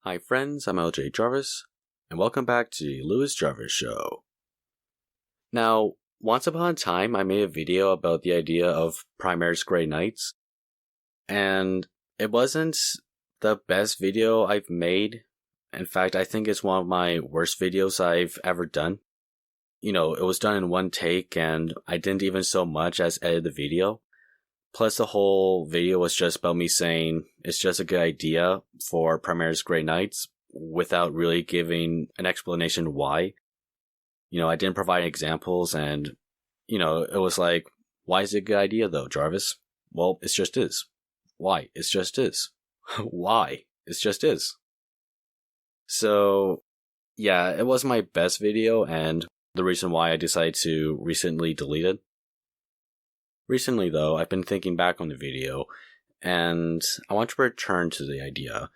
Hi friends, I'm LJ Jarvis, and welcome back to the Lewis Jarvis Show. Now, once upon a time, I made a video about the idea of Primaris Grey Knights, and it wasn't the best video I've made. In fact, I think it's one of my worst videos I've ever done. It was done in one take, and I didn't even so much as edit the video. Plus, the whole video was just about me saying it's just a good idea for Primaris Grey Knights without really giving an explanation why. I didn't provide examples, and, it was like, why is it a good idea though, Jarvis? Well, it just is. Why? It just is. Why? It just is. So, yeah, it was my best video, and the reason why I decided to recently delete it. Recently, though, I've been thinking back on the video, and I want to return to the idea.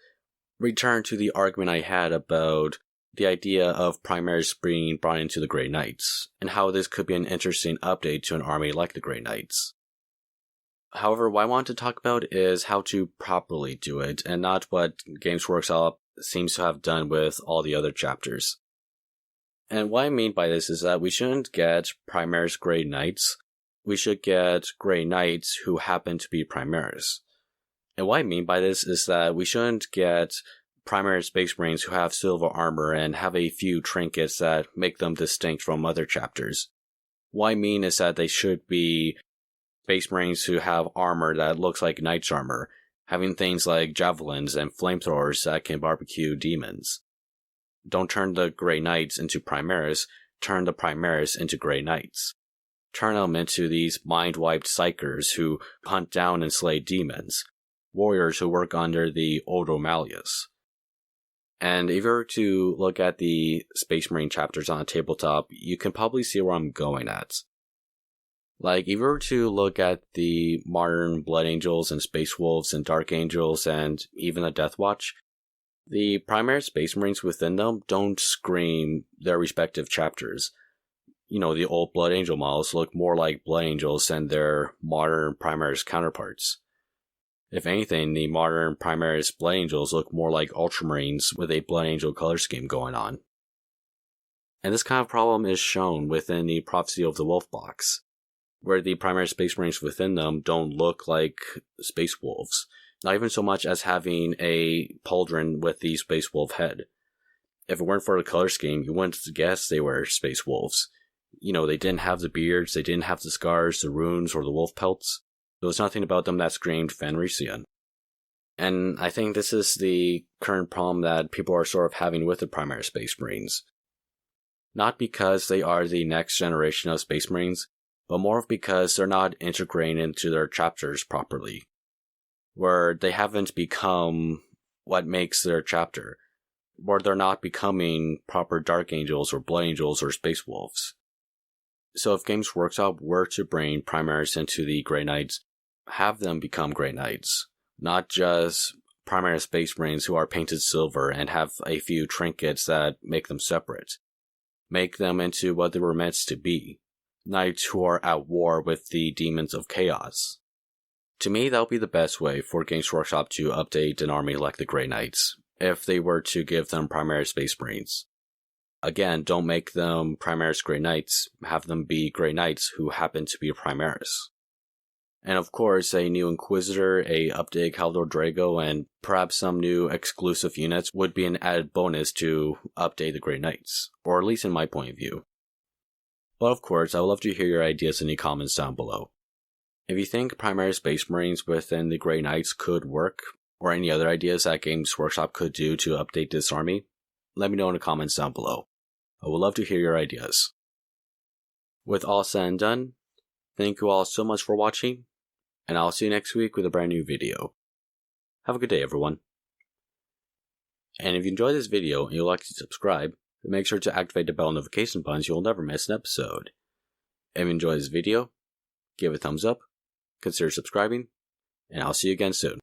Return to the argument I had about the idea of Primaris being brought into the Grey Knights, and how this could be an interesting update to an army like the Grey Knights. However, what I want to talk about is how to properly do it, and not what Games Workshop seems to have done with all the other chapters. And what I mean by this is that we shouldn't get Primaris Grey Knights. We should get Grey Knights who happen to be Primaris. And what I mean by this is that we shouldn't get Primaris Space Marines who have silver armor and have a few trinkets that make them distinct from other chapters. What I mean is that they should be Space Marines who have armor that looks like Knight's armor, having things like javelins and flamethrowers that can barbecue demons. Don't turn the Grey Knights into Primaris, turn the Primaris into Grey Knights. Turn them into these mind-wiped psychers who hunt down and slay demons, warriors who work under the Ordo Malleus. And if you were to look at the Space Marine chapters on a tabletop, you can probably see where I'm going at. Like, if you were to look at the modern Blood Angels and Space Wolves and Dark Angels and even the Death Watch, the Primaris Space Marines within them don't scream their respective chapters. The old Blood Angel models look more like Blood Angels than their modern Primaris counterparts. If anything, the modern Primaris Blood Angels look more like Ultramarines with a Blood Angel color scheme going on. And this kind of problem is shown within the Prophecy of the Wolf box, where the Primaris Space Marines within them don't look like Space Wolves, not even so much as having a pauldron with the Space Wolf head. If it weren't for the color scheme, you wouldn't guess they were Space Wolves. They didn't have the beards, they didn't have the scars, the runes, or the wolf pelts. There was nothing about them that screamed Fenrisian. And I think this is the current problem that people are sort of having with the Primaris Space Marines. Not because they are the next generation of Space Marines, but more because they're not integrating into their chapters properly. Where they haven't become what makes their chapter. Where they're not becoming proper Dark Angels or Blood Angels or Space Wolves. So if Games Workshop were to bring Primaris into the Grey Knights, have them become Grey Knights. Not just Primaris Space Marines who are painted silver and have a few trinkets that make them separate. Make them into what they were meant to be. Knights who are at war with the demons of chaos. To me, that would be the best way for Games Workshop to update an army like the Grey Knights, if they were to give them Primaris Space Marines. Again, don't make them Primaris Grey Knights, have them be Grey Knights who happen to be Primaris. And of course, a new Inquisitor, a updated Caldor Drago, and perhaps some new exclusive units would be an added bonus to update the Grey Knights, or at least in my point of view. But of course, I would love to hear your ideas in the comments down below. If you think Primaris Space Marines within the Grey Knights could work, or any other ideas that Games Workshop could do to update this army, let me know in the comments down below. I would love to hear your ideas. With all said and done, thank you all so much for watching, and I'll see you next week with a brand new video. Have a good day, everyone. And if you enjoyed this video and you'd like to subscribe, then make sure to activate the bell notification button so you'll never miss an episode. If you enjoyed this video, give it a thumbs up, consider subscribing, and I'll see you again soon.